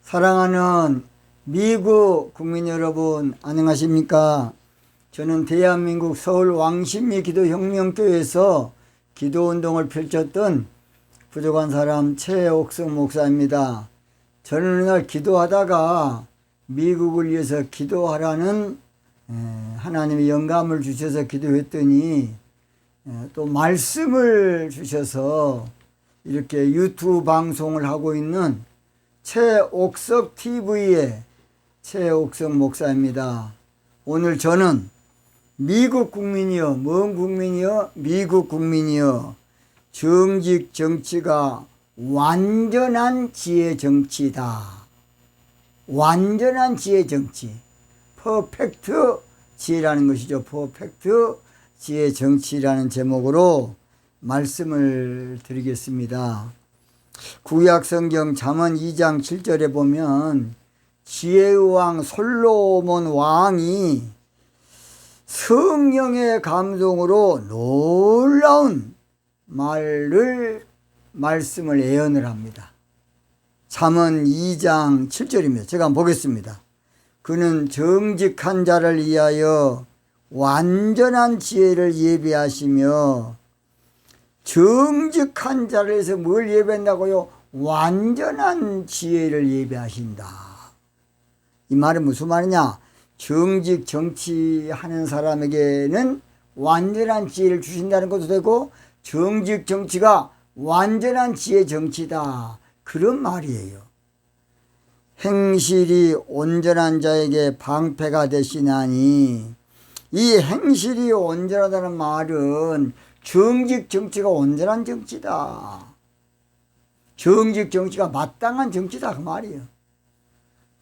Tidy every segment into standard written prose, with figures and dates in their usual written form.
사랑하는 미국 국민 여러분, 안녕하십니까? 저는 대한민국 서울 왕십리 기도혁명교회에서 기도운동을 펼쳤던 부족한 사람 최옥성 목사입니다. 저는 어느 날 기도하다가 미국을 위해서 기도하라는 하나님의 영감을 주셔서 기도했더니 또 말씀을 주셔서 이렇게 유튜브 방송을 하고 있는 최옥석 TV의 최옥석 목사입니다. 오늘 저는 미국 국민이요, 뭔 국민이요? 미국 국민이요. 정직 정치가 완전한 지혜 정치다. 완전한 지혜 정치. 퍼펙트 지혜라는 것이죠. 퍼펙트 지혜 정치라는 제목으로 말씀을 드리겠습니다. 구약 성경 잠언 2장 7절에 보면 지혜의 왕 솔로몬 왕이 성령의 감동으로 놀라운 말씀을 예언을 합니다. 잠언 2장 7절입니다. 제가 한번 보겠습니다. 그는 정직한 자를 위하여 완전한 지혜를 예비하시며, 정직한 자를 해서 뭘 예배한다고요? 완전한 지혜를 예배하신다. 이 말은 무슨 말이냐? 정직 정치하는 사람에게는 완전한 지혜를 주신다는 것도 되고, 정직 정치가 완전한 지혜 정치다, 그런 말이에요. 행실이 온전한 자에게 방패가 되시나니, 이 행실이 온전하다는 말은 정직 정치가 온전한 정치다. 정직 정치가 마땅한 정치다, 그 말이에요.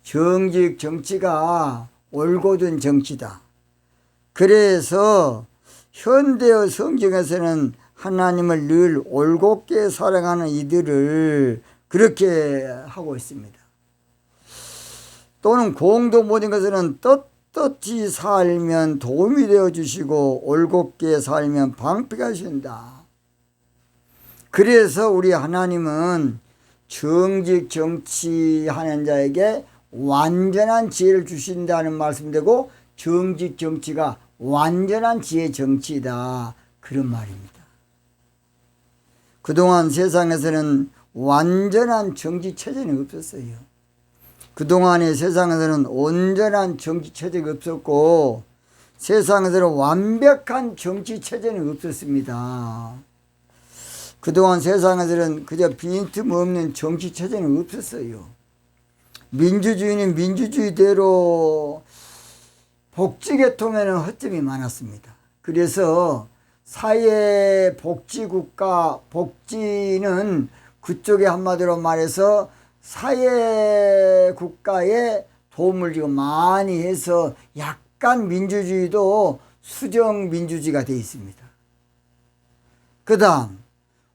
정직 정치가 올곧은 정치다. 그래서 현대의 성경에서는 하나님을 늘 올곧게 사랑하는 이들을 그렇게 하고 있습니다. 또는 공동 모든 것에는 떳떳이 살면 도움이 되어 주시고 올곧게 살면 방패가 되신다. 그래서 우리 하나님은 정직 정치하는 자에게 완전한 지혜를 주신다는 말씀되고, 정직 정치가 완전한 지혜 정치다, 그런 말입니다. 그동안 세상에서는 완전한 정치 체제는 없었어요. 그동안의 세상에서는 온전한 정치 체제가 없었고, 세상에서는 완벽한 정치 체제는 없었습니다. 그동안 세상에서는 그저 빈틈없는 정치 체제는 없었어요. 민주주의는 민주주의대로 복지계통에는 허점이 많았습니다. 그래서 사회복지국가, 복지는 그쪽에 한마디로 말해서 사회국가에 도움을 지금 많이 해서 약간 민주주의도 수정민주주의가 되어 있습니다. 그 다음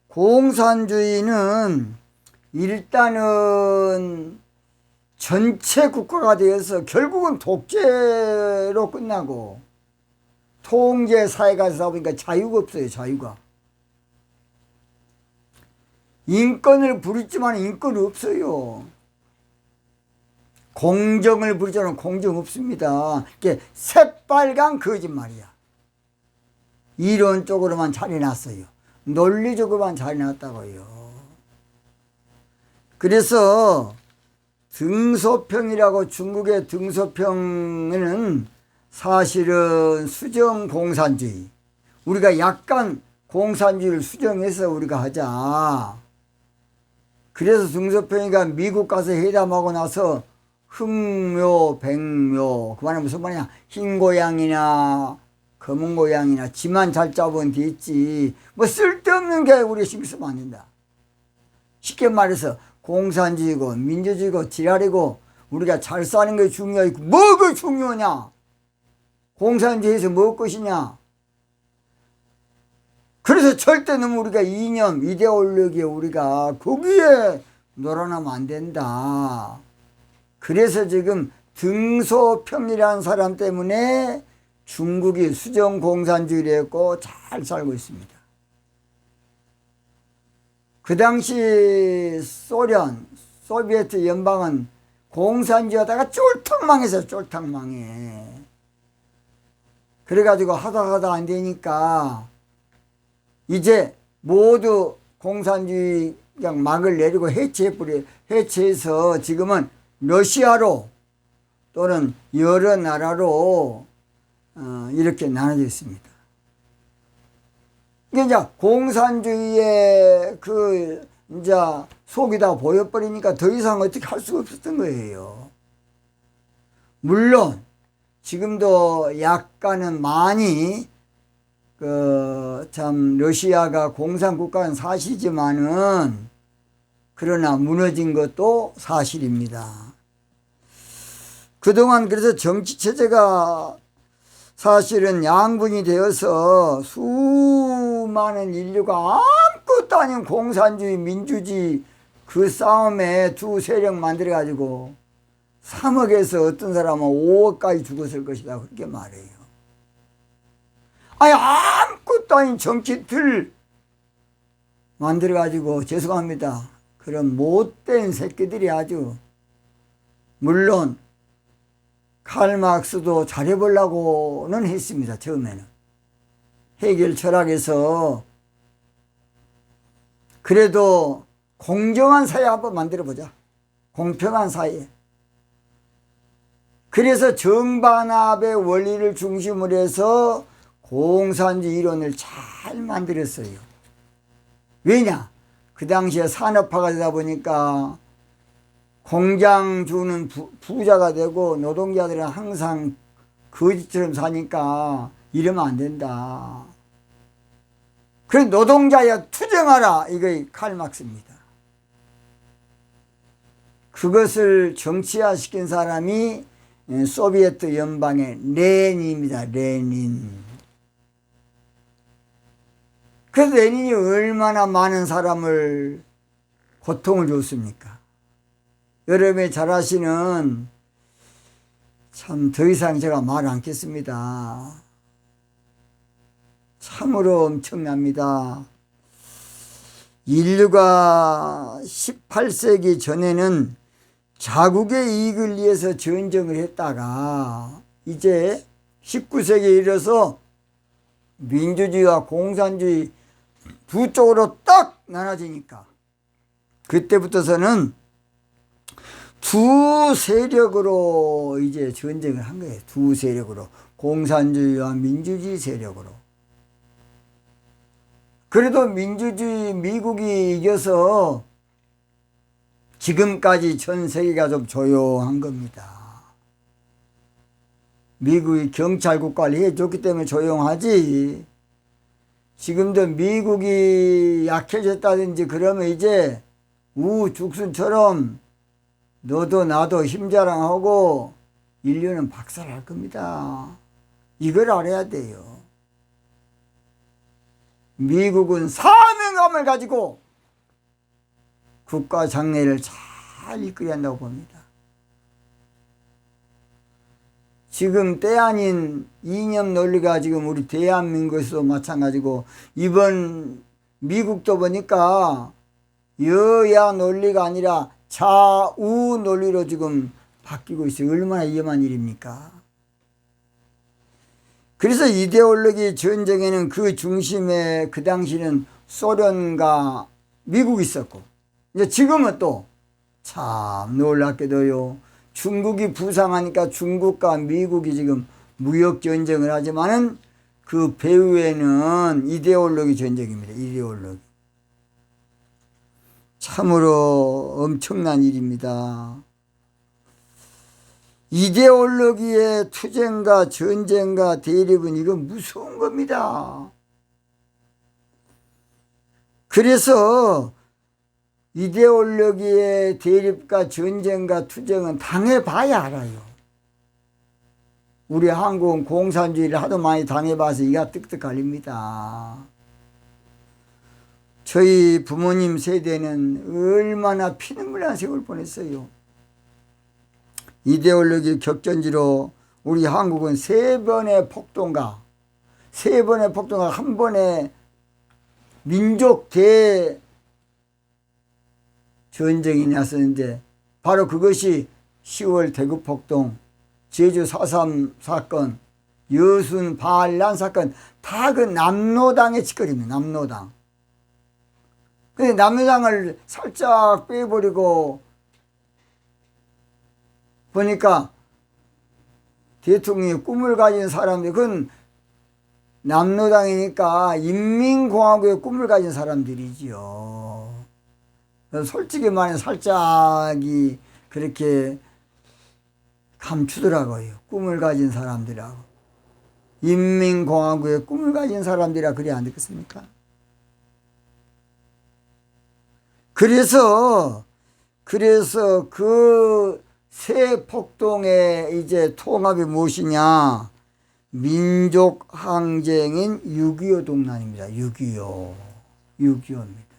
공산주의는 일단은 전체 국가가 되어서 결국은 독재로 끝나고 통제 사회가 되다 보니까 자유가 없어요. 자유가. 인권을 부르지만 인권 없어요. 공정을 부르지만 공정 없습니다. 이게 새빨간 거짓말이야. 이론적으로만 잘 해놨어요. 논리적으로만 잘 해놨다고요. 그래서 등소평이라고, 중국의 등소평에는 사실은 수정공산주의, 우리가 약간 공산주의를 수정해서 우리가 하자. 그래서 등소평이가 미국 가서 회담하고 나서 흑묘 백묘, 그 말은 무슨 말이냐, 흰 고양이나 검은 고양이나 지만 잘 잡으면 됐지, 뭐 쓸데없는 게 우리가 신경 쓰면 안 된다. 쉽게 말해서 공산주의고 민주주의고 지랄이고, 우리가 잘 사는 게 중요하고 뭐가 중요하냐? 공산주의에서 뭐 것이냐? 그래서 절대 너무 우리가 이념, 이데올로기에 우리가 거기에 놀아나면 안 된다. 그래서 지금 등소평이라는 사람 때문에 중국이 수정공산주의를 했고 잘 살고 있습니다. 그 당시 소련, 소비에트 연방은 공산주의하다가 쫄딱 망했어요. 쫄딱 망해. 그래가지고 하다 안 되니까 이제 모두 공산주의 그냥 막을 내리고 해체해서 지금은 러시아로 또는 여러 나라로 이렇게 나눠져 있습니다. 이게 이제 공산주의의 이제 속이 다 보여버리니까 더 이상 어떻게 할 수가 없었던 거예요. 물론 지금도 약간은 많이 참 러시아가 공산국가는 사실이지만은 그러나 무너진 것도 사실입니다. 그동안 그래서 정치체제가 사실은 양분이 되어서 수많은 인류가 아무것도 아닌 공산주의, 민주주의 그 싸움에 두 세력 만들어가지고 3억에서 어떤 사람은 5억까지 죽었을 것이다. 그렇게 말해요. 아니, 아무것도 아닌 정치틀 만들어가지고 죄송합니다. 그런 못된 새끼들이 아주 물론 칼막스도 잘해보려고는 했습니다. 처음에는 해결 철학에서 그래도 공정한 사회 한번 만들어보자. 공평한 사회. 그래서 정반합의 원리를 중심으로 해서 공산주의 이론을 잘 만들었어요. 왜냐? 그 당시에 산업화가 되다 보니까 공장주는 부자가 되고 노동자들은 항상 거지처럼 사니까 이러면 안 된다. 그래서 노동자야 투쟁하라. 이거 칼막스입니다. 그것을 정치화시킨 사람이 소비에트 연방의 레닌입니다. 레닌. 그래서 레닌이 얼마나 많은 사람을 고통을 줬습니까? 여러분이 잘 아시는 참 더 이상 제가 말 않겠습니다. 참으로 엄청납니다. 인류가 18세기 전에는 자국의 이익을 위해서 전쟁을 했다가 이제 19세기에 이르러서 민주주의와 공산주의 두 쪽으로 딱 나눠지니까 그때부터서는 두 세력으로 이제 전쟁을 한 거예요. 두 세력으로. 공산주의와 민주주의 세력으로. 그래도 민주주의 미국이 이겨서 지금까지 전 세계가 좀 조용한 겁니다. 미국이 경찰 국가를 해줬기 때문에 조용하지. 지금도 미국이 약해졌다든지 그러면 이제 우죽순처럼 너도 나도 힘자랑하고 인류는 박살날 겁니다. 이걸 알아야 돼요. 미국은 사명감을 가지고 국가 장래를 잘 이끌어야 한다고 봅니다. 지금 때 아닌 이념 논리가 지금 우리 대한민국에서도 마찬가지고 이번 미국도 보니까 여야 논리가 아니라 좌우 논리로 지금 바뀌고 있어요. 얼마나 위험한 일입니까? 그래서 이데올로기 전쟁에는 그 중심에 그 당시는 소련과 미국이 있었고 이제 지금은 또 참 놀랍게도요. 중국이 부상하니까 중국과 미국이 지금 무역 전쟁을 하지만은 그 배후에는 이데올로기 전쟁입니다. 이데올로기. 참으로 엄청난 일입니다. 이데올로기의 투쟁과 전쟁과 대립은 이건 무서운 겁니다. 그래서 이데올로기의 대립과 전쟁과 투쟁은 당해봐야 알아요. 우리 한국은 공산주의를 하도 많이 당해봐서 이가 뜩뜩 갈립니다. 저희 부모님 세대는 얼마나 피눈물 난 세월 보냈어요. 이데올로기 격전지로 우리 한국은 세 번의 폭동과 한 번의 민족 대전쟁이 났었는데 바로 그것이 10월 대구폭동, 제주 4.3 사건, 여순 반란 사건 다 그 남로당의 짓거리입니다. 남로당. 근데 남로당을 살짝 빼버리고 보니까 대통령의 꿈을 가진 사람들, 그건 남로당이니까 인민공화국의 꿈을 가진 사람들이지요. 솔직히 말해 살짝이 그렇게 감추더라고요. 꿈을 가진 사람들이라고. 인민공화국의 꿈을 가진 사람들이라 그래야 안 되겠습니까? 그래서 그 새 폭동의 이제 통합이 무엇이냐? 민족항쟁인 6.25 동란입니다. 6.25입니다.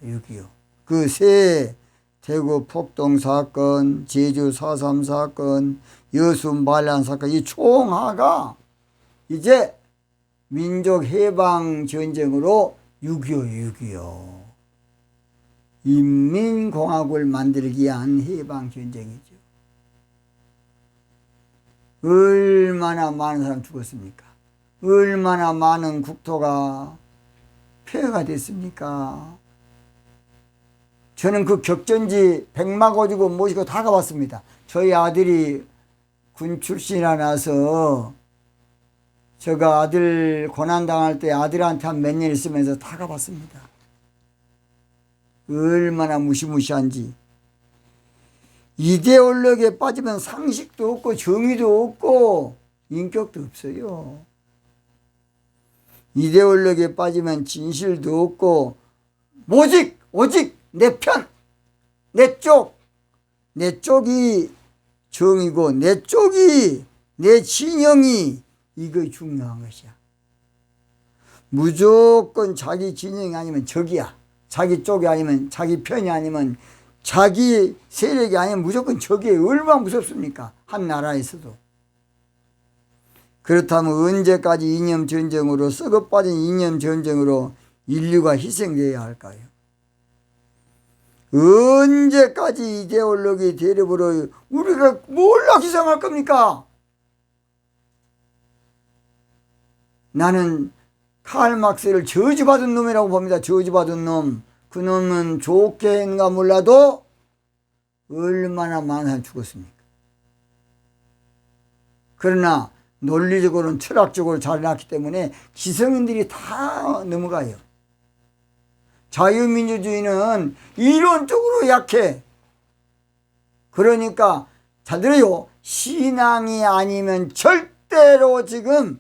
6.25. 그 새 대구 폭동 사건, 제주 4.3 사건, 여순 반란 사건, 이 총화가 이제 민족해방전쟁으로 6.25. 인민공화국을 만들기 위한 해방전쟁이죠. 얼마나 많은 사람 죽었습니까? 얼마나 많은 국토가 폐허가 됐습니까? 저는 그 격전지 백마고지고 모시고 다 가봤습니다. 저희 아들이 군 출신이라 나서 제가 아들 고난당할 때 아들한테 한 몇 년 있으면서 다 가봤습니다. 얼마나 무시무시한지. 이데올로기에 빠지면 상식도 없고 정의도 없고 인격도 없어요. 이데올로기에 빠지면 진실도 없고 오직 내 편, 내 쪽이 정이고 내 쪽이 내 진영이 이거 중요한 것이야. 무조건 자기 진영이 아니면 적이야. 자기 쪽이 아니면 자기 편이 아니면 자기 세력이 아니면 무조건 적이에요. 얼마나 무섭습니까? 한 나라에서도. 그렇다면 언제까지 이념 전쟁으로 썩어빠진 이념 전쟁으로 인류가 희생되어야 할까요? 언제까지 이데올로기 대립으로 우리가 뭘로 희생할 겁니까? 나는 칼 막스를 저주받은 놈이라고 봅니다. 저주받은 놈. 그 놈은 좋게 했는가 몰라도 얼마나 많은 사람이 죽었습니까? 그러나 논리적으로는 철학적으로 잘해놨기 때문에 기성인들이 다 넘어가요. 자유민주주의는 이론적으로 약해. 그러니까 잘 들어요. 신앙이 아니면 절대로 지금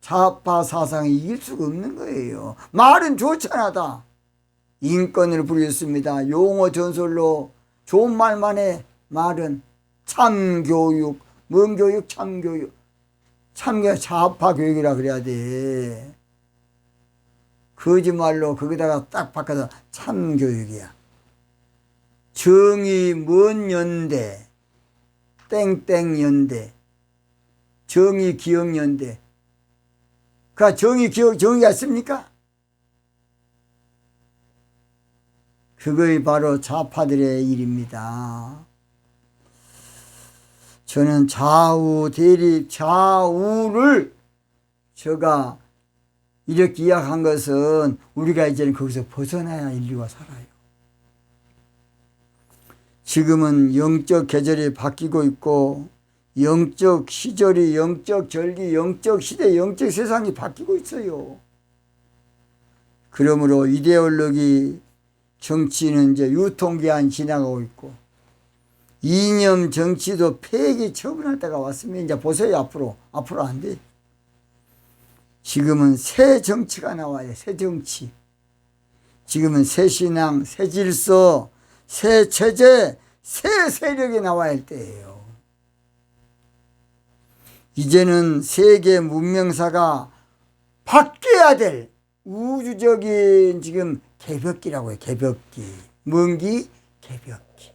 좌파 사상이 이길 수가 없는 거예요. 말은 좋잖아 다. 인권을 부르겠습니다. 용어 전설로 좋은 말만 해. 말은 참교육, 뭔 교육? 참교육. 참교육 좌파 교육이라 그래야 돼. 거짓말로 거기다가 딱 바꿔서 참교육이야. 정의 뭔 연대, 땡땡연대, 정의 기억연대. 그 정의 기억 정의가 있습니까? 그것이 바로 좌파들의 일입니다. 저는 좌우 대립, 좌우를 제가 이렇게 이야기한 것은 우리가 이제는 거기서 벗어나야 인류가 살아요. 지금은 영적 계절이 바뀌고 있고 영적 시절이, 영적 절기, 영적 시대, 영적 세상이 바뀌고 있어요. 그러므로 이데올로기 정치는 이제 유통기한 지나가고 있고 이념 정치도 폐기 처분할 때가 왔으면 이제 보세요. 앞으로 안 돼. 지금은 새 정치가 나와요. 새 정치. 지금은 새 신앙, 새 질서, 새 체제, 새 세력이 나와야 할 때예요. 이제는 세계 문명사가 바뀌어야 될 우주적인 지금 개벽기라고 해요. 개벽기. 뭔기? 개벽기.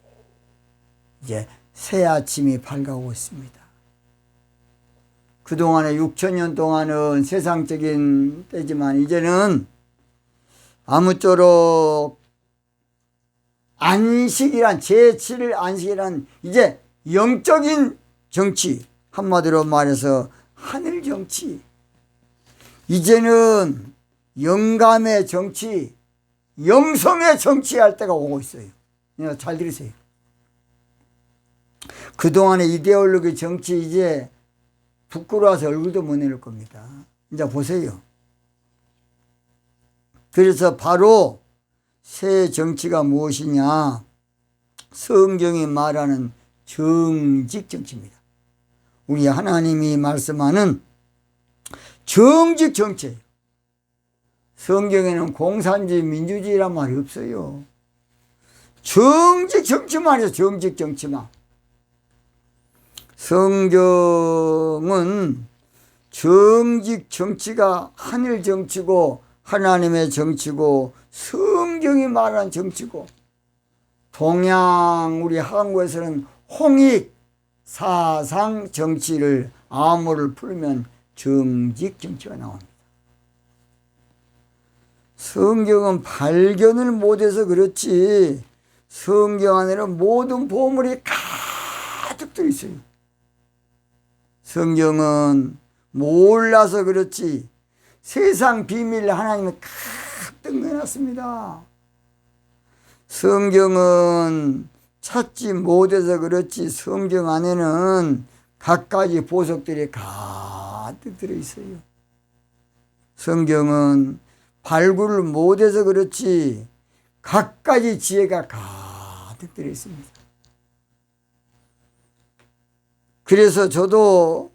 이제 새 아침이 밝아오고 있습니다. 그동안에 6천년 동안은 세상적인 때지만 이제는 아무쪼록 안식이란 제7일 안식이란 이제 영적인 정치, 한마디로 말해서 하늘 정치. 이제는 영감의 정치, 영성의 정치할 때가 오고 있어요. 잘 들으세요. 그동안의 이데올로기 정치 이제 부끄러워서 얼굴도 못 내릴 겁니다. 이제 보세요. 그래서 바로 새 정치가 무엇이냐? 성경이 말하는 정직 정치입니다. 우리 하나님이 말씀하는 정직 정치예요. 성경에는 공산주의, 민주주의란 말이 없어요. 정직 정치만 해요. 정직 정치만. 성경은 정직 정치가 하늘 정치고 하나님의 정치고 성경이 말하는 정치고, 동양 우리 한국에서는 홍익 사상 정치를 암호를 풀면 정직 정치가 나옵니다. 성경은 발견을 못해서 그렇지 성경 안에는 모든 보물이 가득 들어있어요. 성경은 몰라서 그렇지 세상 비밀을 하나님이 가득 내놨습니다. 성경은 찾지 못해서 그렇지 성경 안에는 갖가지 보석들이 가득 들어있어요. 성경은 발굴을 못해서 그렇지 갖가지 지혜가 가득 들어있습니다. 그래서 저도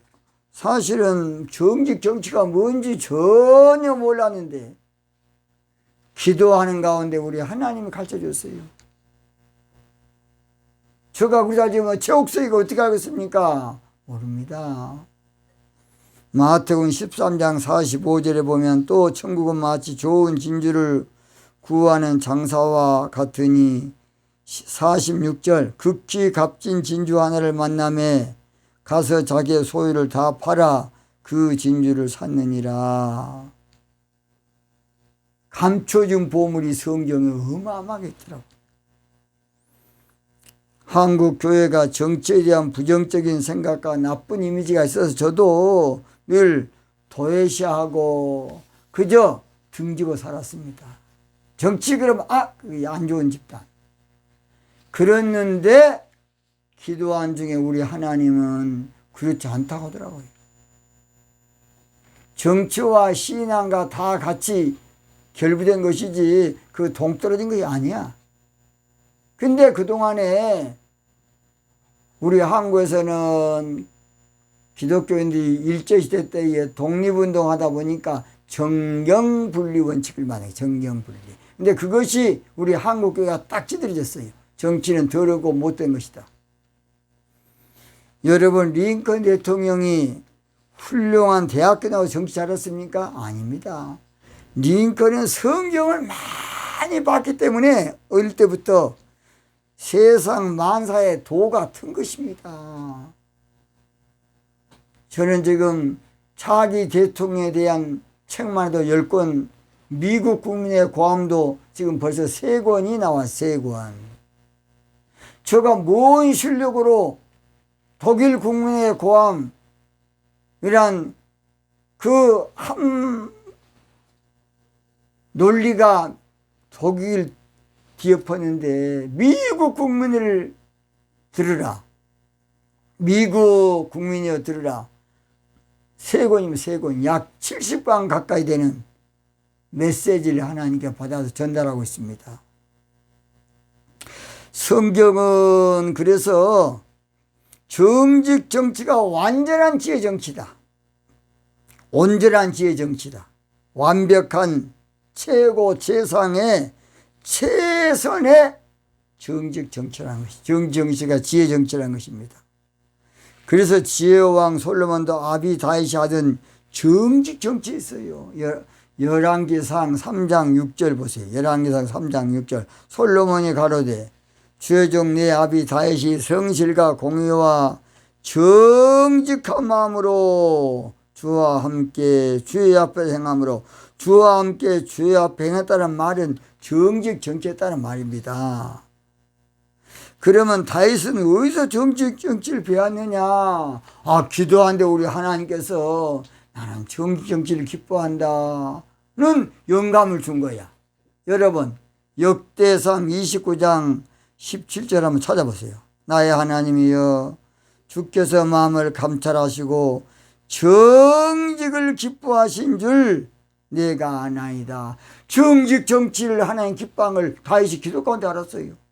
사실은 정직 정치가 뭔지 전혀 몰랐는데 기도하는 가운데 우리 하나님이 가르쳐줬어요. 저가 그러다 지금 최옥서이가 어떻게 알겠습니까? 모릅니다. 마태복음 13장 45절에 보면 또 천국은 마치 좋은 진주를 구하는 장사와 같으니 46절 극히 값진 진주 하나를 만나매 가서 자기의 소유를 다 팔아 그 진주를 샀느니라. 감춰준 보물이 성경에 어마어마하게 있더라고요. 한국 교회가 정치에 대한 부정적인 생각과 나쁜 이미지가 있어서 저도 늘 도외시하고 그저 등지고 살았습니다. 정치 그러면 그게 안 좋은 집단. 그랬는데 기도한 중에 우리 하나님은 그렇지 않다고 하더라고요. 정치와 신앙과 다 같이 결부된 것이지 그 동떨어진 것이 아니야. 근데 그동안에 우리 한국에서는 기독교인들이 일제시대 때에 독립운동 하다 보니까 정경분리 원칙을 말해요. 정경분리. 근데 그것이 우리 한국교회가 딱 찌들어졌어요. 정치는 더럽고 못된 것이다. 여러분 링컨 대통령이 훌륭한 대학교 나와서 정치 잘했습니까? 아닙니다. 링컨은 성경을 많이 봤기 때문에 어릴 때부터 세상 만사의 도 같은 것입니다. 저는 지금 차기 대통령에 대한 책만 해도 10권, 미국 국민의 고함도 지금 벌써 3권이 나왔어요. 3권. 제가 뭔 실력으로 독일 국민의 고함이란 그 한 논리가 독일 뒤엎었는데 미국 국민을 들으라. 미국 국민이여 들으라. 3권이면 3권, 약 70권 가까이 되는 메시지를 하나님께 받아서 전달하고 있습니다. 성경은 그래서 정직 정치가 완전한 지혜 정치다. 온전한 지혜 정치다. 완벽한 최고 최상의 최선의 정직 정치라는 것이, 정직 정치가 지혜 정치라는 것입니다. 그래서 지혜왕 솔로몬도 아비다윗이 하던 정직 정치 있어요. 열왕기상 3장 6절 보세요. 열왕기상 3장 6절 솔로몬이 가로되 주의 종 내 아비다윗이 성실과 공의와 정직한 마음으로 주와 함께 주의 앞에 행함으로 주와 함께 주의 앞에 행했다는 말은 정직 정치했다는 말입니다. 그러면 다윗은 어디서 정치를 배웠느냐? 아, 기도하는데 우리 하나님께서 나는 정치를 기뻐한다는 영감을 준 거야. 여러분, 역대상 29장 17절 한번 찾아보세요. 나의 하나님이여, 주께서 마음을 감찰하시고 정직을 기뻐하신 줄 내가 아나이다. 정직 정치를 하나님 기뻐함을 다윗이 기도 가운데 알았어요.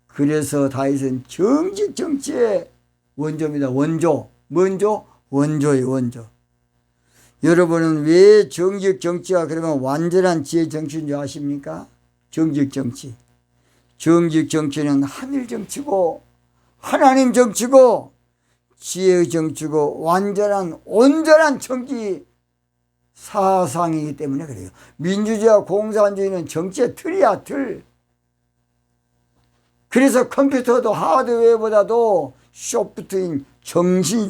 그래서 다윗은 정직 정치의 원조입니다. 원조. 뭔조? 원조예요, 원조. 여러분은 왜 정직 정치가 그러면 완전한 지혜 정치인 줄 아십니까? 정직 정치. 정직 정치는 하늘 정치고 하나님 정치고 지혜의 정치고 완전한 온전한 정치 사상이기 때문에 그래요. 민주주의와 공산주의는 정치의 틀이야, 틀. 그래서 컴퓨터도 하드웨어보다도 소프트인 정신.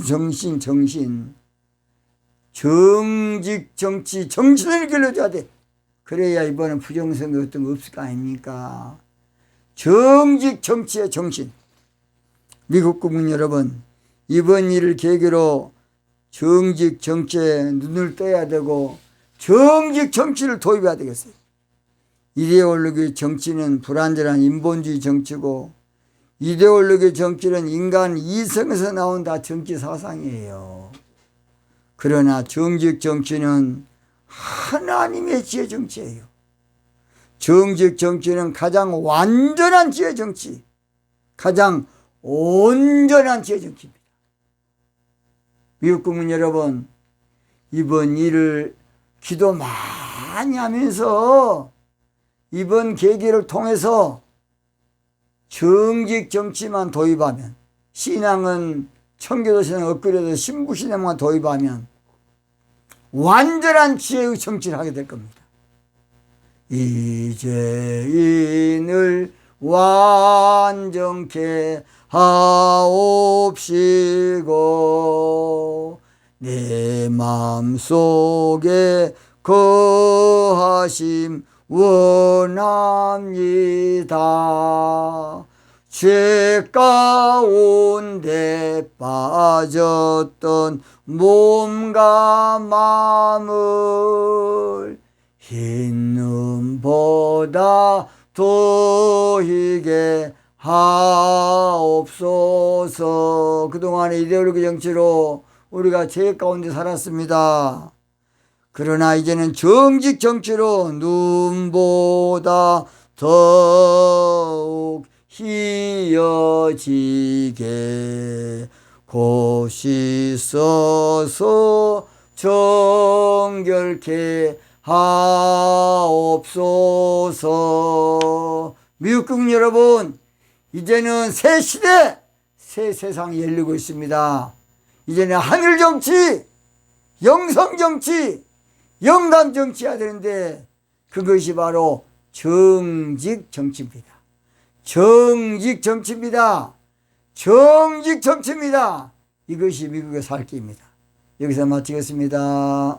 정직 정치, 정신을 길러줘야 돼. 그래야 이번엔 부정선거 같은 거 없을 거 아닙니까? 정직 정치의 정신. 미국 국민 여러분, 이번 일을 계기로 정직 정치에 눈을 떠야 되고 정직 정치를 도입해야 되겠어요. 이데올로기 정치는 불완전한 인본주의 정치고 이데올로기 정치는 인간 이성에서 나온 다 정치 사상이에요. 그러나 정직 정치는 하나님의 지혜 정치예요. 정직 정치는 가장 완전한 지혜 정치, 가장 온전한 지혜 정치입니다. 미국 국민 여러분, 이번 일을 기도 많이 하면서 이번 계기를 통해서 정직 정치만 도입하면, 신앙은 청교도 신앙 엇그려서 신부 신앙만 도입하면 완전한 지혜의 정치를 하게 될 겁니다. 이제 인을 완전케 하옵시고 내 마음속에 거하심 원합니다. 죄 가운데 빠졌던 몸과 마음을 흰 눈보다 더 희게 하옵소서. 그동안의 이데올로기 정치로 우리가 죄 가운데 살았습니다. 그러나 이제는 정직 정치로 눈보다 더욱 희어지게 곳이 써서 정결케 하옵소서. 미국 국민 여러분, 이제는 새 시대, 새 세상이 열리고 있습니다. 이제는 하늘 정치, 영성 정치, 영감 정치해야 되는데 그것이 바로 정직 정치입니다. 정직 정치입니다. 정직 정치입니다. 이것이 미국의 살 길입니다. 여기서 마치겠습니다.